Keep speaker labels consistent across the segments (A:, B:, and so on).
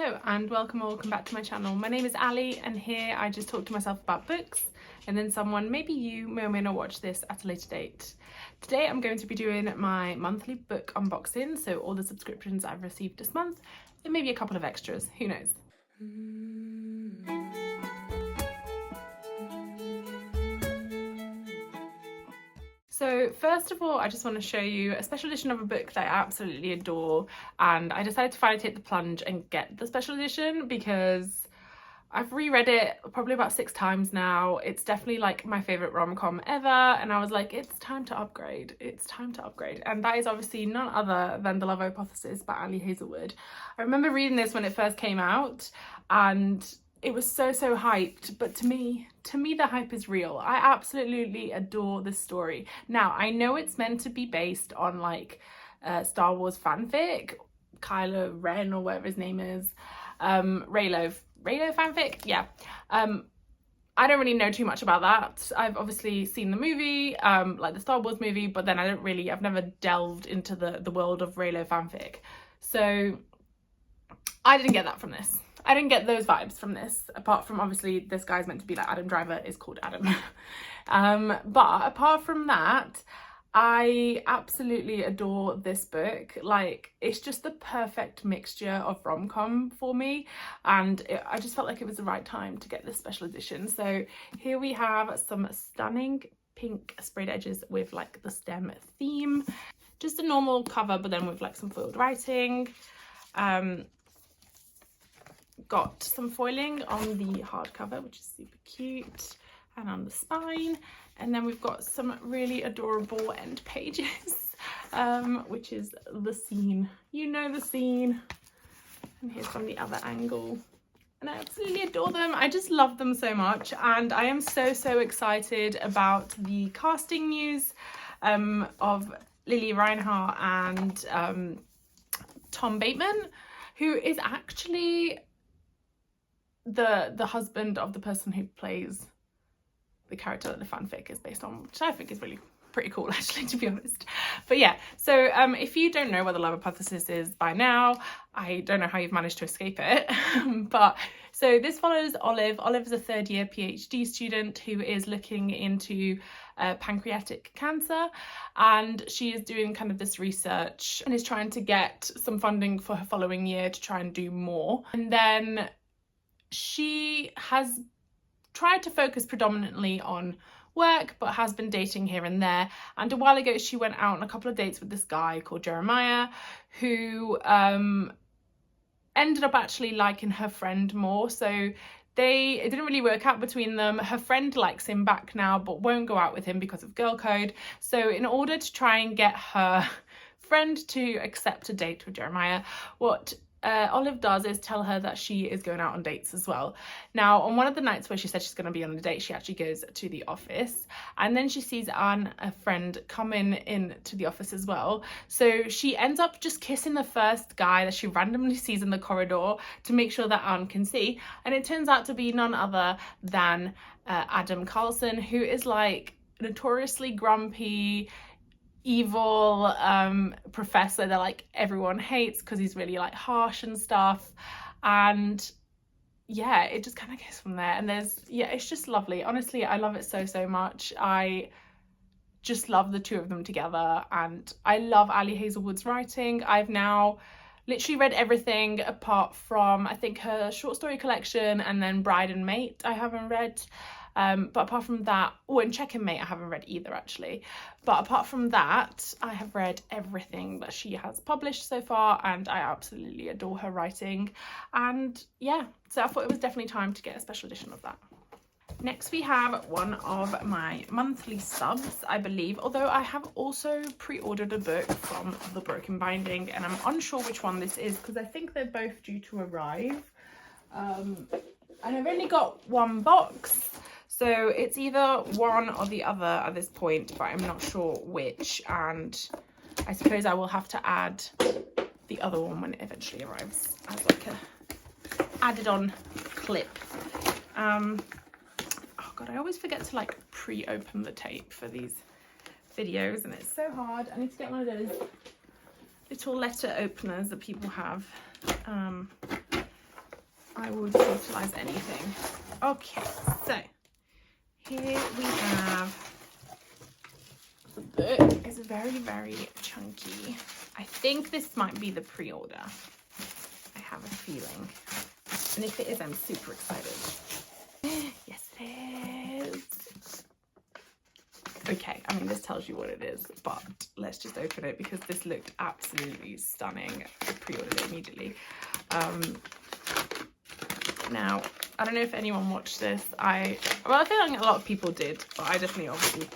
A: Hello and welcome back to my channel. My name is Ali and here I just talk to myself about books and then someone, maybe you, may or may not watch this at a later date. Today I'm going to be doing my monthly book unboxing, so all the subscriptions I've received this month and maybe a couple of extras, who knows. So first of all, I just want to show you a special edition of a book that I absolutely adore, and I decided to finally take the plunge and get the special edition because I've reread it probably about 6 times now. It's definitely like my favourite rom-com ever, and I was like, it's time to upgrade. It's time to upgrade. And that is obviously none other than The Love Hypothesis by Ali Hazelwood. I remember reading this when it first came out and it was so hyped, but to me the hype is real. I absolutely adore this story. Now I know it's meant to be based on like Star Wars fanfic, Kylo Ren or whatever his name is, Reylo fanfic, yeah. I don't really know too much about that. I've obviously seen the movie, like the Star Wars movie, but then I've never delved into the world of Reylo fanfic. So I didn't get that from this. I didn't get those vibes from this, apart from obviously this guy's meant to be like Adam Driver, is called Adam. But apart from that, I absolutely adore this book. Like, it's just the perfect mixture of rom-com for me, and I just felt like it was the right time to get this special edition. So here we have some stunning pink sprayed edges with like the STEM theme, just a normal cover but then with like some foiled writing. Got some foiling on the hardcover, which is super cute, and on the spine, and then we've got some really adorable end pages, which is the scene. You know the scene. And here's from the other angle, and I absolutely adore them. I just love them so much, and I am so excited about the casting news of Lily Reinhart and Tom Bateman, who is actually the husband of the person who plays the character that the fanfic is based on, which I think is really pretty cool actually, to be honest. But yeah, so if you don't know what The Love Hypothesis is by now, I don't know how you've managed to escape it. But so this follows Olive. Olive is a 3rd year PhD student who is looking into pancreatic cancer, and she is doing kind of this research and is trying to get some funding for her following year to try and do more. And then she has tried to focus predominantly on work, but has been dating here and there. And a while ago she went out on a couple of dates with this guy called Jeremiah, who ended up actually liking her friend more. So it didn't really work out between them. Her friend likes him back now but won't go out with him because of girl code. So in order to try and get her friend to accept a date with Jeremiah, what Olive does is tell her that she is going out on dates as well. Now, on one of the nights where she said she's going to be on a date, she actually goes to the office, and then she sees Anne, a friend, coming in to the office as well. So she ends up just kissing the first guy that she randomly sees in the corridor to make sure that Anne can see, and it turns out to be none other than Adam Carlson, who is like notoriously grumpy, evil professor that like everyone hates because he's really like harsh and stuff. And yeah, it just kind of goes from there, and it's just lovely. Honestly, I love it so much. I just love the two of them together, and I love Ali Hazelwood's writing. I've now literally read everything apart from I think her short story collection and then Bride and Mate I haven't read. But apart from that, and Check and Mate I haven't read either actually, but apart from that I have read everything that she has published so far, and I absolutely adore her writing. And yeah, so I thought it was definitely time to get a special edition of that. Next we have one of my monthly subs, I believe, although I have also pre-ordered a book from The Broken Binding, and I'm unsure which one this is because I think they're both due to arrive, and I've only got one box. So it's either one or the other at this point, but I'm not sure which, and I suppose I will have to add the other one when it eventually arrives as like a added on clip. Oh god, I always forget to like pre-open the tape for these videos and it's so hard. I need to get one of those little letter openers that people have. I will utilize anything. Okay, so here we have the book. It's very, very chunky. I think this might be the pre-order. I have a feeling. And if it is, I'm super excited. Yes, it is. Okay, I mean, this tells you what it is, but let's just open it because this looked absolutely stunning. I pre-ordered it immediately. Now, I don't know if anyone watched this. I feel like a lot of people did, but I definitely obviously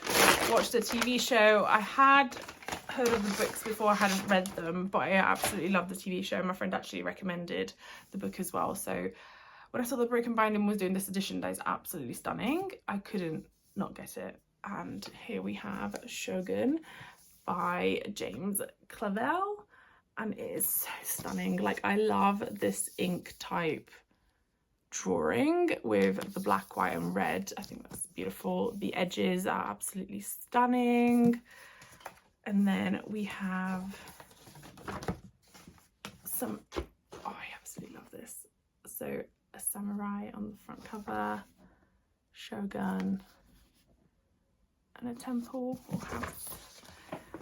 A: watched the TV show. I had heard of the books before, I hadn't read them, but I absolutely love the TV show. My friend actually recommended the book as well. So when I saw the Broken Binding was doing this edition that is absolutely stunning, I couldn't not get it. And here we have Shogun by James Clavell, and it is so stunning. Like, I love this ink type drawing with the black, white and red. I think that's beautiful. The edges are absolutely stunning. And then we have some, oh, I absolutely love this. So a samurai on the front cover, Shogun, and a temple or house.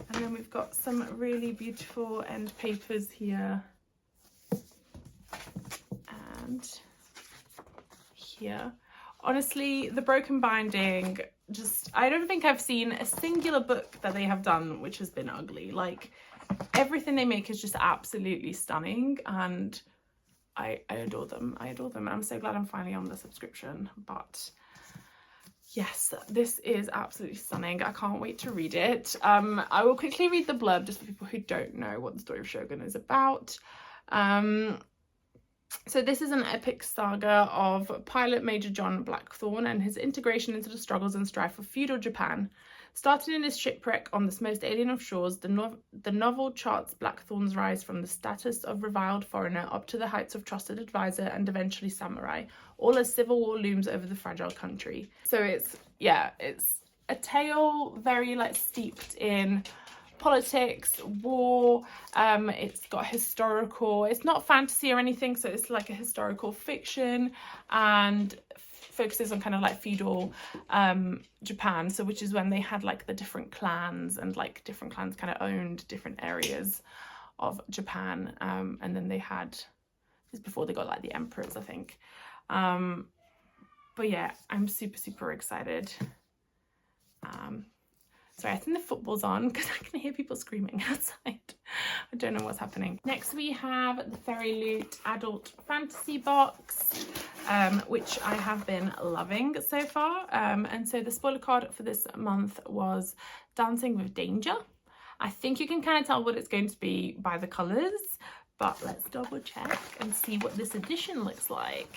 A: And then we've got some really beautiful end papers here. And here. Honestly, the Broken Binding, just, I don't think I've seen a singular book that they have done which has been ugly. Like, everything they make is just absolutely stunning, and I adore them. I adore them. I'm so glad I'm finally on the subscription. But yes, this is absolutely stunning. I can't wait to read it. I will quickly read the blurb just for people who don't know what the story of Shogun is about. So this is an epic saga of pilot Major John Blackthorne and his integration into the struggles and strife of feudal Japan. Starting in his shipwreck on this most alien of shores, the novel charts Blackthorne's rise from the status of reviled foreigner up to the heights of trusted advisor and eventually samurai, all as civil war looms over the fragile country. So it's a tale very like steeped in politics, war. It's got historical, it's not fantasy or anything, so it's like a historical fiction, and focuses on kind of like feudal Japan, so which is when they had like the different clans, and like different clans kind of owned different areas of Japan, and then they had this before they got like the emperors, I think. But yeah, I'm super excited. Sorry, I think the football's on because I can hear people screaming outside. I don't know what's happening. Next we have the Fairyloot Adult Fantasy Box, which I have been loving so far. And so the spoiler card for this month was Dancing with Danger. I think you can kind of tell what it's going to be by the colours, but let's double check and see what this edition looks like.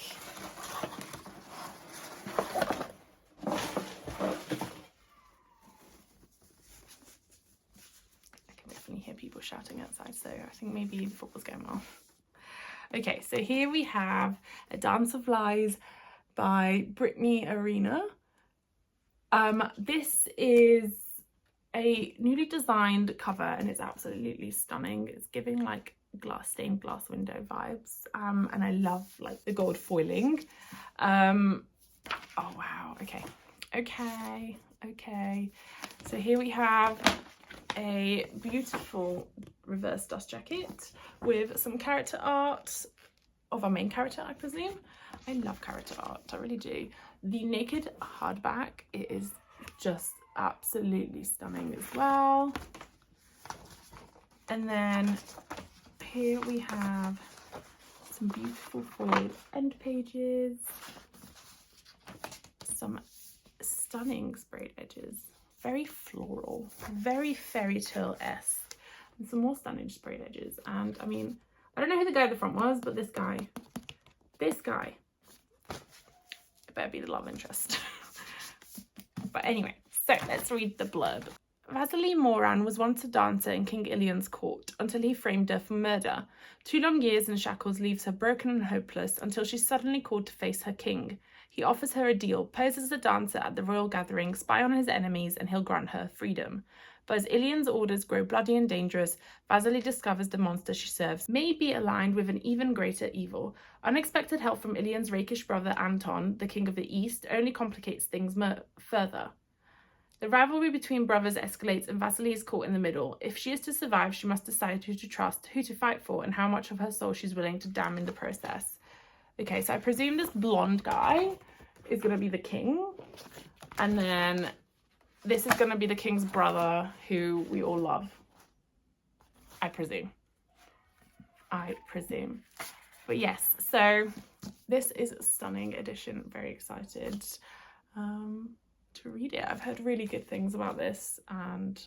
A: Hear people shouting outside, so I think maybe the football's going well. Okay, so here we have A Dance of Lies by Brittany Arena. This is a newly designed cover and it's absolutely stunning. It's giving like stained glass window vibes, and I love like the gold foiling. Oh wow, okay, so here we have a beautiful reverse dust jacket with some character art of our main character, I presume. I love character art, I really do. The naked hardback, it is just absolutely stunning as well. And then here we have some beautiful foiled end pages, some stunning sprayed edges, very floral, very fairy tale-esque, and some more stunning sprayed edges. And I mean, I don't know who the guy at the front was, but this guy, it better be the love interest. But anyway, so let's read the blurb. Vasily Moran was once a dancer in King Ilian's court until he framed her for murder. 2 long years in shackles leaves her broken and hopeless until she's suddenly called to face her king. He offers her a deal, poses as a dancer at the royal gathering, spy on his enemies, and he'll grant her freedom. But as Ilian's orders grow bloody and dangerous, Vasily discovers the monster she serves may be aligned with an even greater evil. Unexpected help from Ilian's rakish brother Anton, the king of the East, only complicates things further. The rivalry between brothers escalates and Vasily is caught in the middle. If she is to survive, she must decide who to trust, who to fight for, and how much of her soul she's willing to damn in the process. Okay, so I presume this blonde guy is going to be the king. And then this is going to be the king's brother, who we all love. I presume. But yes, so this is a stunning edition. Very excited to read it. I've heard really good things about this and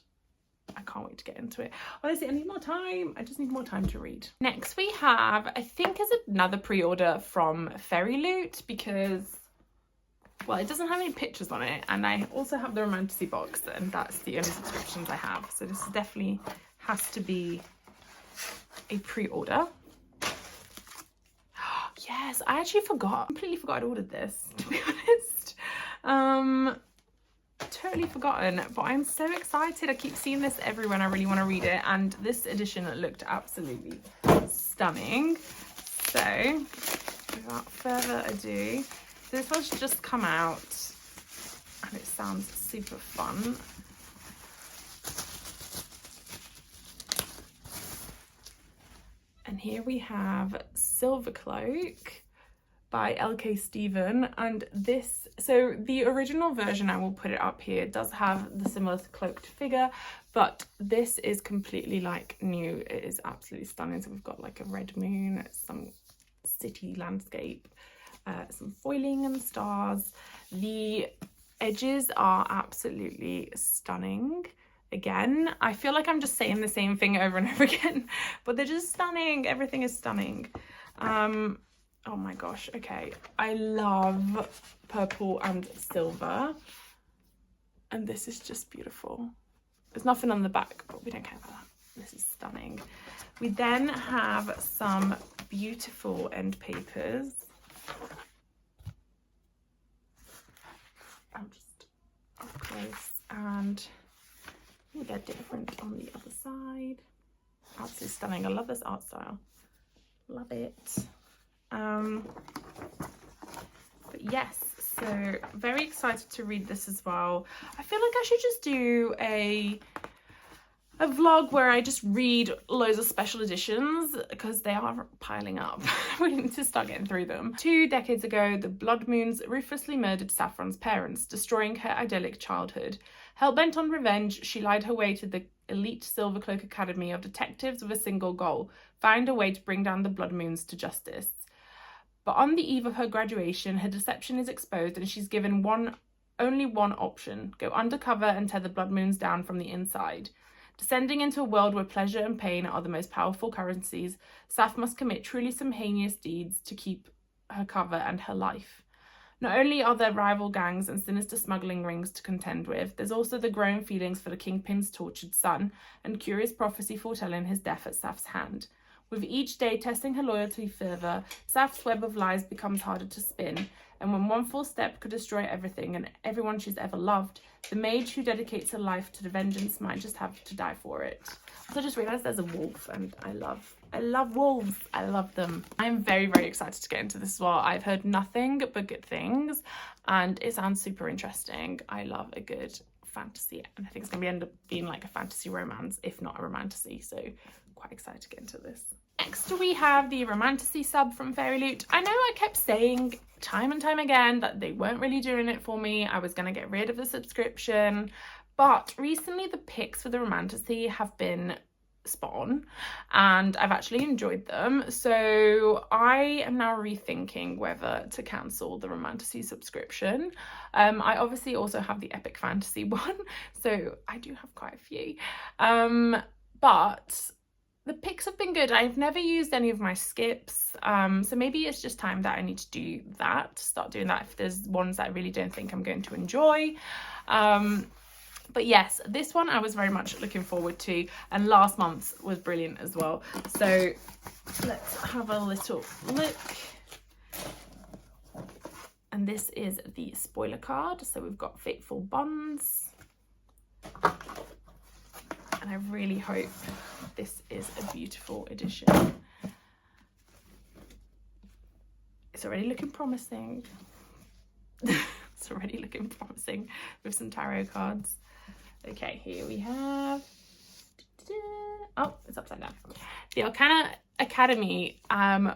A: I can't wait to get into it. Honestly, I need more time. I just need more time to read. Next we have, I think, is another pre-order from Fairyloot, because, well, it doesn't have any pictures on it, and I also have the Romantasy box, and that's the only subscriptions I have. So this definitely has to be a pre-order. Yes, I actually completely forgot I'd ordered this, to be honest. Totally forgotten, but I'm so excited. I keep seeing this everywhere and I really want to read it, and this edition looked absolutely stunning. So without further ado, this one's just come out and it sounds super fun. And here we have Silvercloak by LK Stephen, and this, so the original version, I will put it up here, does have the similar cloaked figure, but this is completely like new. It is absolutely stunning. So we've got like a red moon, some city landscape, some foiling and stars. The edges are absolutely stunning. Again, I feel like I'm just saying the same thing over and over again, but they're just stunning. Everything is stunning. Oh my gosh, okay. I love purple and silver. And this is just beautiful. There's nothing on the back, but we don't care about that. This is stunning. We then have some beautiful end papers. I'm just up close, and they're different on the other side. Absolutely stunning. I love this art style. Love it. But yes, so very excited to read this as well. I feel like I should just do a vlog where I just read loads of special editions, because they are piling up. We need to start getting through them. 2 decades ago, the Blood Moons ruthlessly murdered Saffron's parents, destroying her idyllic childhood. Hell-bent on revenge, she lied her way to the elite Silvercloak Academy of detectives with a single goal: find a way to bring down the Blood Moons to justice. But on the eve of her graduation, her deception is exposed and she's given only one option: go undercover and tear the Blood Moons down from the inside. Descending into a world where pleasure and pain are the most powerful currencies, Saf must commit truly some heinous deeds to keep her cover and her life. Not only are there rival gangs and sinister smuggling rings to contend with, there's also the growing feelings for the Kingpin's tortured son and curious prophecy foretelling his death at Saf's hand. With each day testing her loyalty further, Saf's web of lies becomes harder to spin, and when one false step could destroy everything and everyone she's ever loved, the mage who dedicates her life to the vengeance might just have to die for it. So I just realised there's a wolf, and I love wolves. I love them. I'm very, very excited to get into this as well. I've heard nothing but good things, and it sounds super interesting. I love a good fantasy, and I think it's going to end up being like a fantasy romance, if not a romantasy, so quite excited to get into this. Next we have the Romantasy sub from Fairyloot. I know I kept saying time and time again that they weren't really doing it for me. I was going to get rid of the subscription, but recently the picks for the Romantasy have been spot on and I've actually enjoyed them. So I am now rethinking whether to cancel the Romantasy subscription. I obviously also have the Epic Fantasy one, so I do have quite a few. But the picks have been good. I've never used any of my skips, so maybe it's just time that I need to do that, start doing that if there's ones that I really don't think I'm going to enjoy. But yes, this one I was very much looking forward to, and last month's was brilliant as well. So let's have a little look. And this is the spoiler card. So we've got Fateful Bonds. and I really hope this is a beautiful edition. It's already looking promising. It's already looking promising with some tarot cards. Okay, here we have, oh, it's upside down. The Arcana Academy,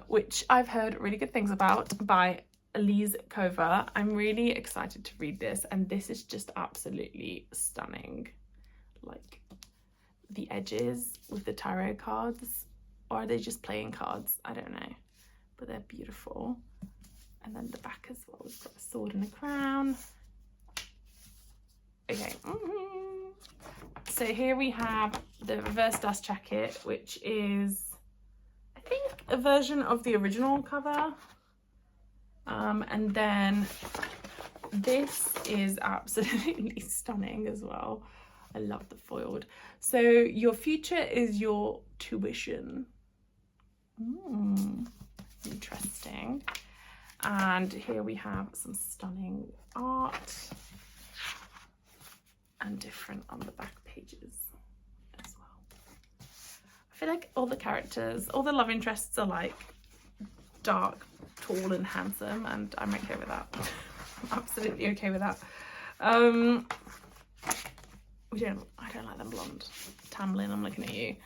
A: which I've heard really good things about, by Elise Kova. I'm really excited to read this, and this is just absolutely stunning. Like the edges with the tarot cards, or are they just playing cards? I don't know, but they're beautiful. And then the back as well, we've got a sword and a crown. Okay, so here we have the reverse dust jacket, which is, I think, a version of the original cover. And then this is absolutely stunning as well. I love the foiled. So your future is your tuition. Interesting. And here we have some stunning art and different on the back pages as well. I feel like all the characters, all the love interests are like dark, tall and handsome, and I'm okay with that. I'm absolutely okay with that. I don't like them blonde. Tamlin, I'm looking at you.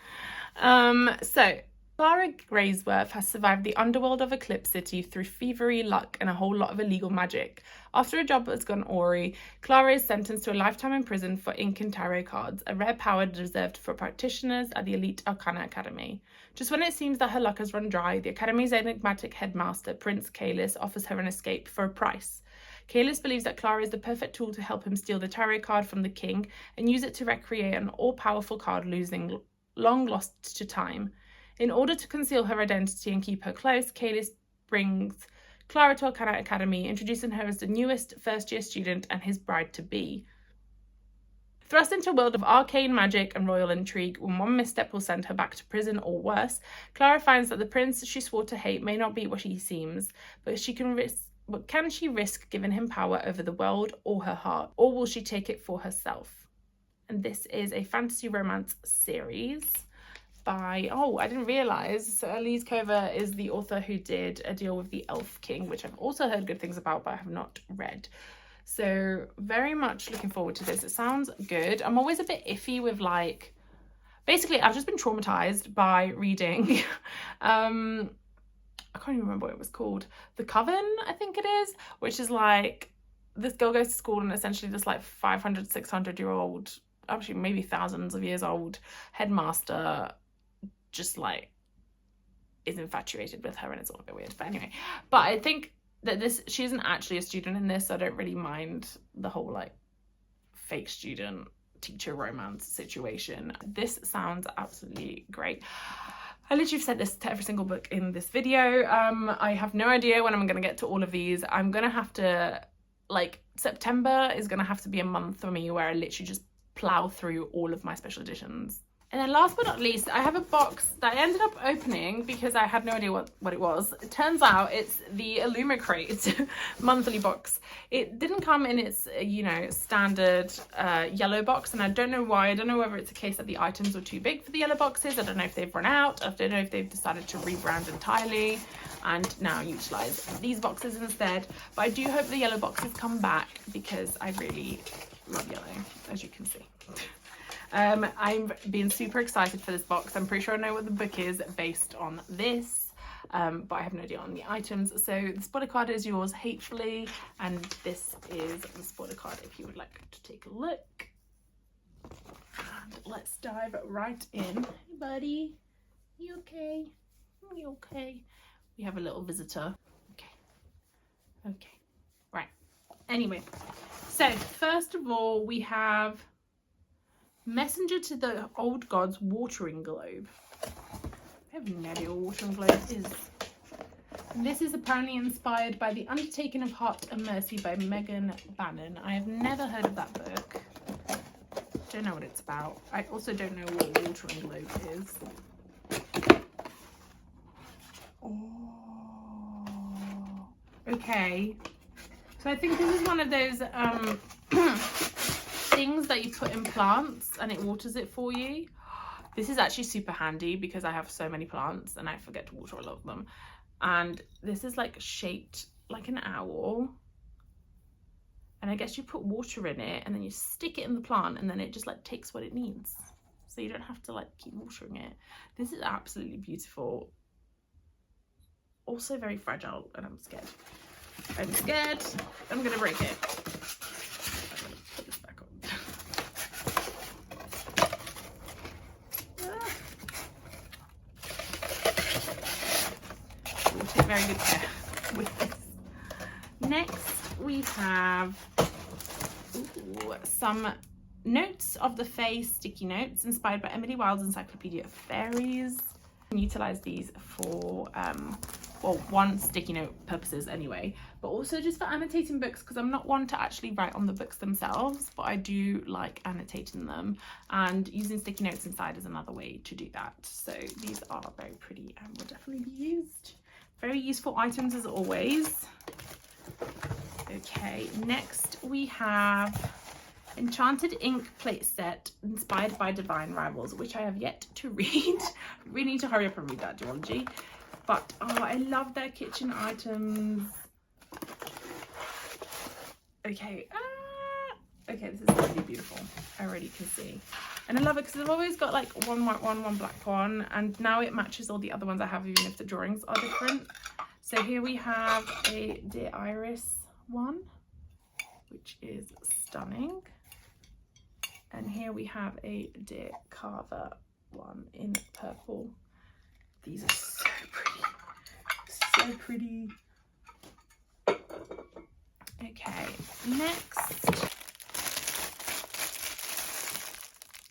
A: So Clara Graysworth has survived the underworld of Eclipse City through thievery, luck, and a whole lot of illegal magic. After a job has gone awry, Clara is sentenced to a lifetime in prison for ink and tarot cards, a rare power reserved for practitioners at the elite Arcana Academy. Just when it seems that her luck has run dry, the Academy's enigmatic headmaster, Prince Kalis, offers her an escape for a price. Kalis believes that Clara is the perfect tool to help him steal the tarot card from the king and use it to recreate an all-powerful card long lost to time. In order to conceal her identity and keep her close, Kalis brings Clara to Arcana Academy, introducing her as the newest first-year student and his bride-to-be. Thrust into a world of arcane magic and royal intrigue, when one misstep will send her back to prison or worse, Clara finds that the prince she swore to hate may not be what he seems, but can she risk giving him power over the world or her heart, or will she take it for herself? And this is a fantasy romance series by, I didn't realise, so Elise Kova is the author who did A Deal with the Elf King, which I've also heard good things about, but I have not read. So very much looking forward to this. It sounds good. I'm always a bit iffy with, like, basically I've just been traumatized by reading, I can't even remember what it was called. The Coven, I think it is, which is like, this girl goes to school and essentially this like 500, 600-year-old, actually maybe thousands of years old headmaster just like is infatuated with her, and it's all a bit weird. But anyway, but I think that she isn't actually a student in this, so I don't really mind the whole like fake student teacher romance situation. This sounds absolutely great. I literally have said this to every single book in this video. I have no idea when I'm gonna get to all of these. I'm gonna have to, like, September is gonna have to be a month for me where I literally just plow through all of my special editions. And then last but not least, I have a box that I ended up opening because I had no idea what it was. It turns out it's the Illumicrate monthly box. It didn't come in its, standard yellow box, and I don't know why. I don't know whether it's a case that the items were too big for the yellow boxes. I don't know if they've run out. I don't know if they've decided to rebrand entirely and now utilize these boxes instead. But I do hope the yellow boxes come back because I really love yellow, as you can see. I'm being super excited for this box. I'm pretty sure I know what the book is based on this, but I have no idea on the items. So the spoiler card is yours hatefully, and this is the spoiler card if you would like to take a look. And let's dive right in. Hey buddy, you okay? You okay? We have a little visitor. Okay, right. Anyway, so first of all we have Messenger to the Old Gods Watering Globe. I have no idea what Watering Globe is. And this is apparently inspired by The Undertaking of Heart and Mercy by Megan Bannon. I have never heard of that book. Don't know what it's about. I also don't know what Watering Globe is. Oh, okay. So I think this is one of those things that you put in plants and it waters it for you. This is actually super handy because I have so many plants and I forget to water a lot of them. And this is like shaped like an owl. And I guess you put water in it and then you stick it in the plant and then it just like takes what it needs. So you don't have to like keep watering it. This is absolutely beautiful. Also very fragile, and I'm scared. I'm scared. I'm gonna break it. I'm gonna put this back on. We'll take very good care with this. Next, we have some Notes of the Fae sticky notes inspired by Emily Wilde's Encyclopedia of Fairies. You can utilize these for well, one, sticky note purposes anyway, but also just for annotating books, because I'm not one to actually write on the books themselves, but I do like annotating them, and using sticky notes inside is another way to do that. So these are very pretty and will definitely be used. Very useful items as always. Okay, next we have Enchanted Ink plate set inspired by Divine Rivals, which I have yet to read. We need to hurry up and read that duology. But oh, I love their kitchen items. Okay, okay, this is really beautiful. I already can see. And I love it because I've always got like one white one, one black one, and now it matches all the other ones I have, even if the drawings are different. So here we have a Dear Iris one, which is stunning. And here we have a Dear Carver one in purple. These are so pretty. So pretty. Okay, next.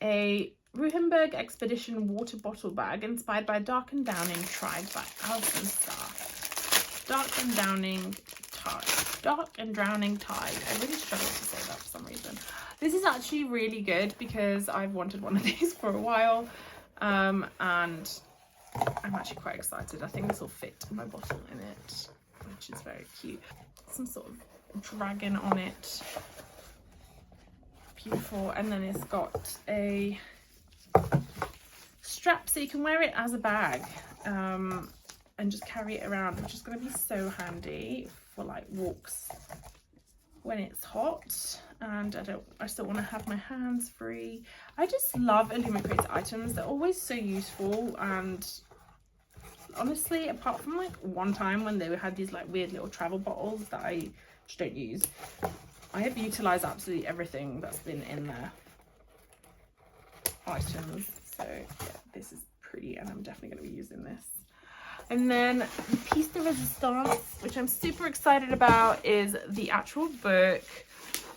A: A Ruhenberg Expedition water bottle bag inspired by Dark and Downing Tribe by Alison Starr. Dark and Drowning Tide. I really struggle to say that for some reason. This is actually really good because I've wanted one of these for a while, and I'm actually quite excited. I think this will fit my bottle in it, which is very cute. Some sort of dragon on it. Beautiful. And then it's got a strap so you can wear it as a bag, and just carry it around, which is going to be so handy for like walks when it's hot and I still want to have my hands free. I just love Illumicrate items. They're always so useful, and honestly, apart from like one time when they had these like weird little travel bottles that I just don't use, I have utilized absolutely everything that's been in their items. So yeah, this is pretty, and I'm definitely going to be using this. And then the piece de resistance, which I'm super excited about, is the actual book.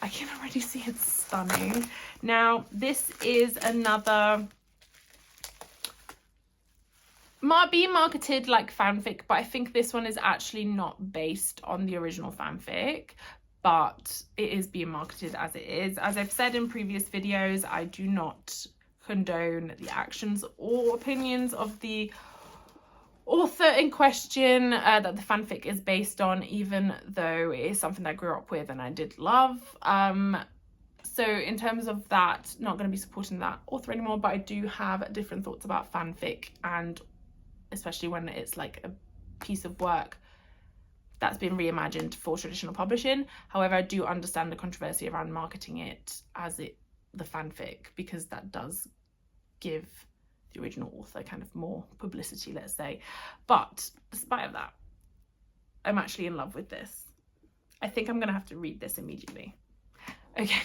A: I can already see it's stunning. Now, this is another being marketed like fanfic, but I think this one is actually not based on the original fanfic, but it is being marketed as it is. As I've said in previous videos, I do not condone the actions or opinions of the author in question that the fanfic is based on, even though it is something that I grew up with and I did love. So in terms of that, not going to be supporting that author anymore, but I do have different thoughts about fanfic, and especially when it's like a piece of work that's been reimagined for traditional publishing. However, I do understand the controversy around marketing it as the fanfic, because that does give the original author kind of more publicity, let's say. But despite of that, I'm actually in love with this. I think I'm gonna have to read this immediately. Okay,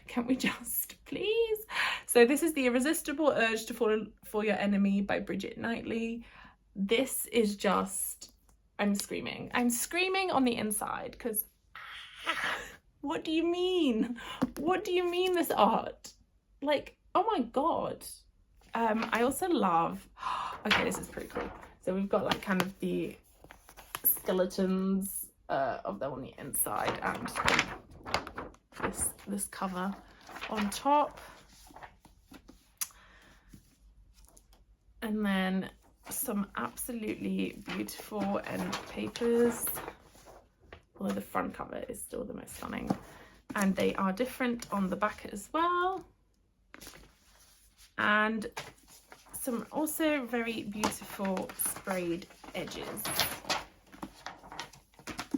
A: can we just please? So this is The Irresistible Urge to Fall for Your Enemy by Bridget Knightley. This is just, I'm screaming on the inside, because what do you mean? What do you mean, this art? Like, oh my god. I also love, okay, this is pretty cool. So we've got like kind of the skeletons of them on the inside, and this cover on top. And then some absolutely beautiful end papers, although the front cover is still the most stunning. and they are different on the back as well. And some also very beautiful sprayed edges,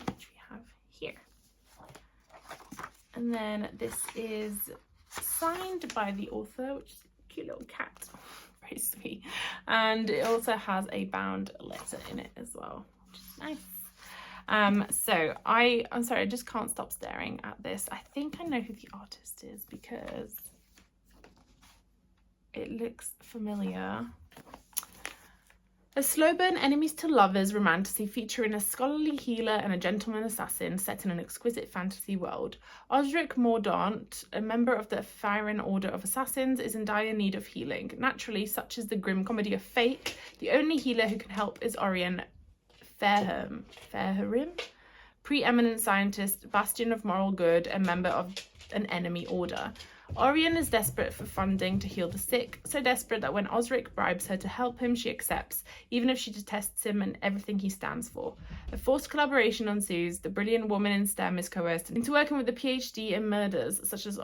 A: which we have here. And then this is signed by the author, which is a cute little cat, very sweet. And it also has a bound letter in it as well, which is nice. So I'm sorry, I just can't stop staring at this. I think I know who the artist is because it looks familiar. A slow burn enemies to lovers romantasy featuring a scholarly healer and a gentleman assassin set in an exquisite fantasy world. Osric Mordaunt, a member of the Firen Order of Assassins, is in dire need of healing. Naturally, such is the grim comedy of fate. The only healer who can help is Orion Fairham, preeminent scientist, bastion of moral good, and member of an enemy order. Orion is desperate for funding to heal the sick, so desperate that when Osric bribes her to help him, she accepts, even if she detests him and everything he stands for. A forced collaboration ensues. The brilliant woman in STEM is coerced into working with a PhD in murders, such as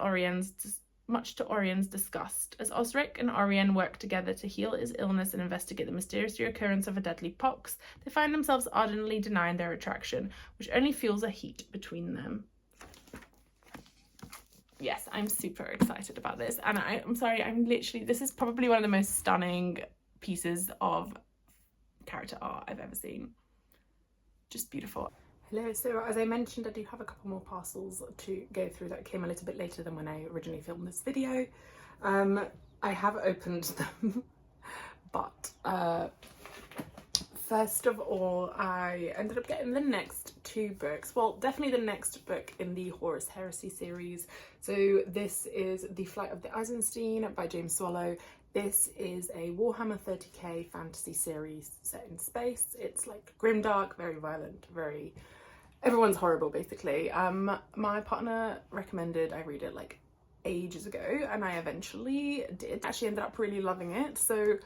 A: much to Orion's disgust. As Osric and Orion work together to heal his illness and investigate the mysterious reoccurrence of a deadly pox, they find themselves ardently denying their attraction, which only fuels a heat between them. Yes, I'm super excited about this, and I'm sorry, this is probably one of the most stunning pieces of character art I've ever seen. Just beautiful. Hello, so as I mentioned, I do have a couple more parcels to go through that came a little bit later than when I originally filmed this video. I have opened them, but first of all, I ended up getting the next two books. Well, definitely the next book in the Horus Heresy series. So this is The Flight of the Eisenstein by James Swallow. This is a Warhammer 30k fantasy series set in space. It's like grimdark, very violent, everyone's horrible basically. My partner recommended I read it like ages ago, and I eventually did. Actually ended up really loving it. So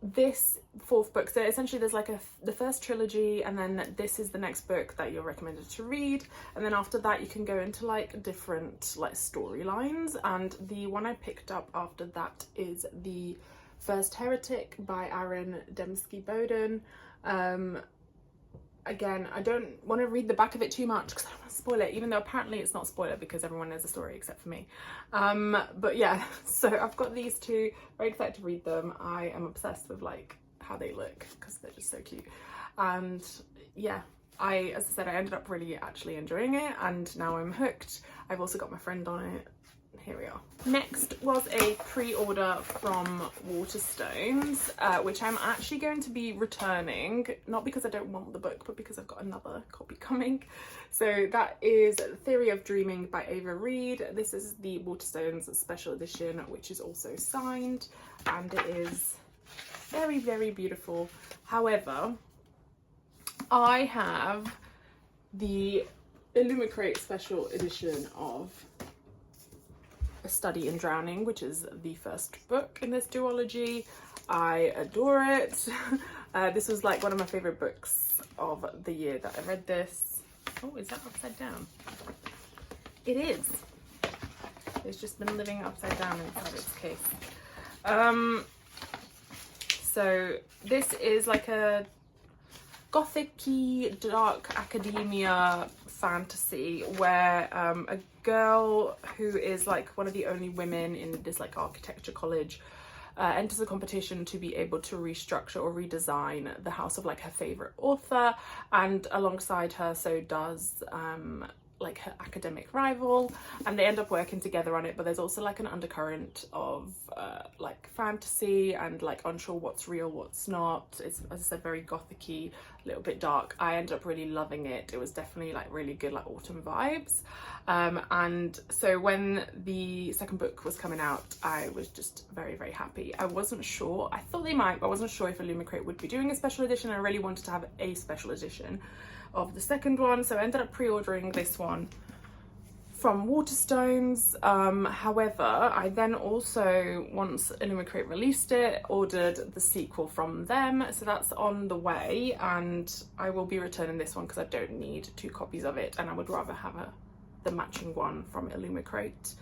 A: this fourth book, so essentially there's like the first trilogy, and then this is the next book that you're recommended to read, and then after that you can go into like different like storylines, and the one I picked up after that is The First Heretic by Aaron Dembski-Bowden. Again, I don't want to read the back of it too much because I don't want to spoil it, even though apparently it's not spoiler because everyone knows the story except for me. But yeah, so I've got these two, very excited to read them. I am obsessed with like how they look because they're just so cute. And yeah, as I said, I ended up really actually enjoying it, and now I'm hooked. I've also got my friend on it. Here we are. Next was a pre-order from Waterstones, which I'm actually going to be returning, not because I don't want the book, but because I've got another copy coming. So that is Theory of Dreaming by Ava Reed. This is the Waterstones special edition, which is also signed, and it is very, very beautiful. However, I have the Illumicrate special edition of A Study in Drowning, which is the first book in this duology. I adore it. This was like one of my favorite books of the year that I read this. Oh, is that upside down? It is. It's just been living upside down inside its case. So this is like a gothic-y, dark academia fantasy where a girl who is like one of the only women in this like architecture college enters a competition to be able to restructure or redesign the house of like her favorite author, and alongside her so does like her academic rival, and they end up working together on it. But there's also like an undercurrent of like fantasy and like unsure what's real, what's not. It's, as I said, very gothic-y, a little bit dark. I ended up really loving it. It was definitely like really good like autumn vibes, and so when the second book was coming out, I was just very, very happy. I wasn't sure, I thought they might, but I wasn't sure if Illumicrate would be doing a special edition. I really wanted to have a special edition of the second one, so I ended up pre-ordering this one from Waterstones. However, I then also, once Illumicrate released it, ordered the sequel from them, so that's on the way, and I will be returning this one because I don't need two copies of it, and I would rather have the matching one from Illumicrate.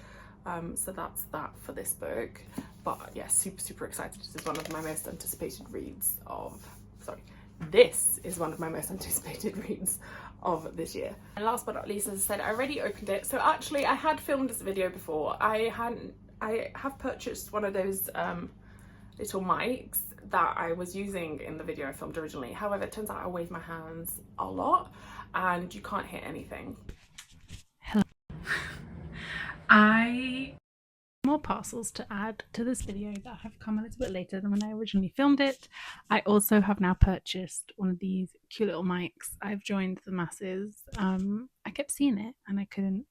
A: So that's that for this book. But yeah, super excited. This is one of my most anticipated reads of, this is one of my most anticipated reads of this year. And last but not least, as I said, I already opened it. So actually I had filmed this video before. I have purchased one of those little mics that I was using in the video I filmed originally. However, it turns out I wave my hands a lot and you can't hear anything. Hello. More parcels to add to this video that have come a little bit later than when I originally filmed it. I also have now purchased one of these cute little mics. I've joined the masses. I kept seeing it and I couldn't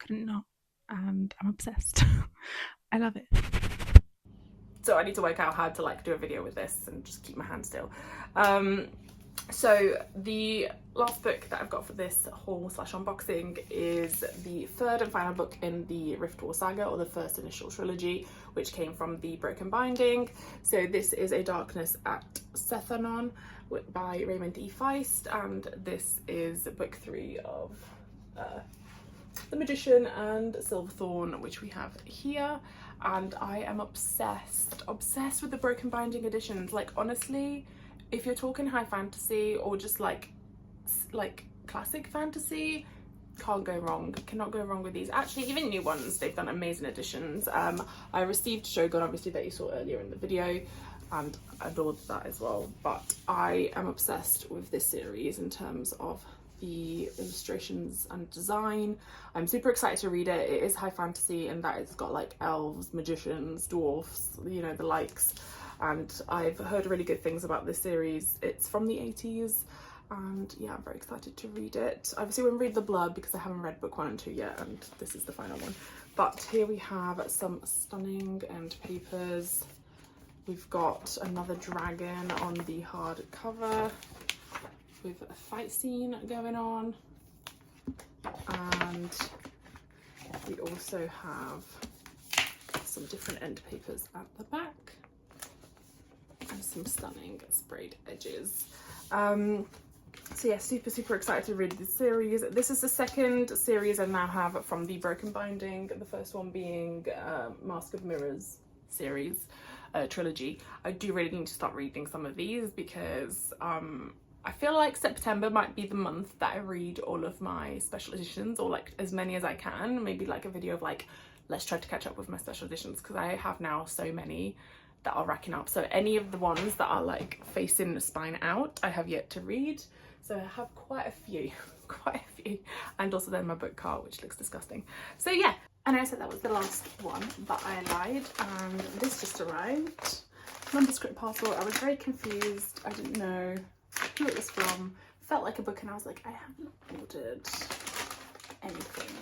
A: not, and I'm obsessed. I love it. So I need to work out how to like do a video with this and just keep my hand still. So the last book that I've got for this haul / unboxing is the third and final book in the Rift War saga, or the first initial trilogy, which came from the Broken Binding. So this is A Darkness at Sethanon by Raymond E. Feist, and this is book 3 of The Magician and Silverthorn, which we have here. And I am obsessed with the Broken Binding editions. Like, honestly, if you're talking high fantasy or just like classic fantasy, can't go wrong, cannot go wrong with these. Actually, even new ones, they've done amazing editions. I received Shogun, obviously, that you saw earlier in the video, and adored that as well. But I am obsessed with this series in terms of the illustrations and design. I'm super excited to read it. It is high fantasy in that it's got like elves, magicians, dwarfs, you know, the likes. And I've heard really good things about this series. It's from the 80s, and yeah, I'm very excited to read it. Obviously, we'll read the blurb because I haven't read book 1 and 2 yet, and this is the final one. But here we have some stunning end papers. We've got another dragon on the hard cover with a fight scene going on, and we also have some different end papers at the back and some stunning sprayed edges. So yeah, super excited to read this series. This is the second series I now have from the Broken Binding, the first one being Mask of Mirrors series trilogy. I do really need to start reading some of these because I feel like September might be the month that I read all of my special editions, or like as many as I can. Maybe like a video of like, let's try to catch up with my special editions, because I have now so many that are racking up. So any of the ones that are like facing the spine out, I have yet to read. So I have quite a few, and also then my book cart, which looks disgusting. So yeah, and I said that was the last one, but I lied, and this just arrived. Nondescript parcel. I was very confused. I didn't know who it was from. Felt like a book, and I was like, I haven't ordered anything.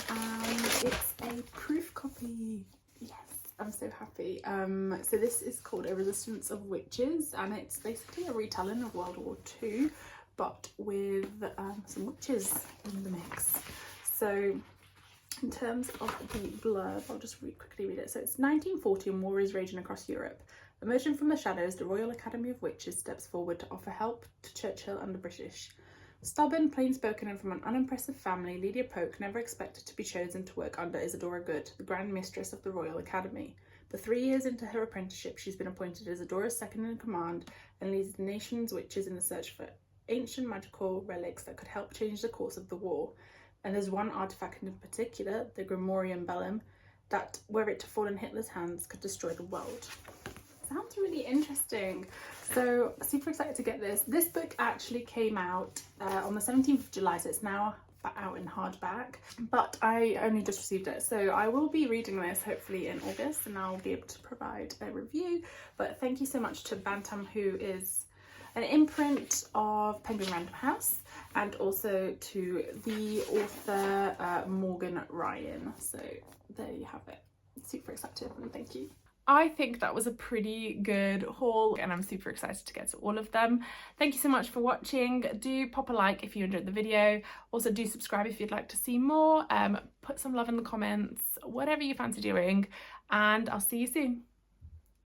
A: And it's a proof copy. Yes, I'm so happy. So this is called A Resistance of Witches, and it's basically a retelling of World War II, but with some witches in the mix. So in terms of the blurb, I'll just quickly read it. So it's 1940 and war is raging across Europe. Emerging from the shadows, the Royal Academy of Witches steps forward to offer help to Churchill and the British. Stubborn, plain-spoken and from an unimpressive family, Lydia Polk never expected to be chosen to work under Isadora Good, the Grand Mistress of the Royal Academy. But 3 years into her apprenticeship, she's been appointed Isadora's second-in-command and leads the nation's witches in the search for ancient magical relics that could help change the course of the war. And there's one artifact in particular, the Grimorium Bellum, that, were it to fall in Hitler's hands, could destroy the world. Sounds really interesting. So super excited to get this. This book actually came out on the 17th of July, so it's now out in hardback, but I only just received it. So I will be reading this hopefully in August, and I'll be able to provide a review. But thank you so much to Bantam, who is an imprint of Penguin Random House, and also to the author Morgan Ryan. So there you have it. Super excited, and thank you. I think that was a pretty good haul, and I'm super excited to get to all of them. Thank you so much for watching. Do pop a like if you enjoyed the video. Also do subscribe if you'd like to see more. Put some love in the comments, whatever you fancy doing, and I'll see you soon.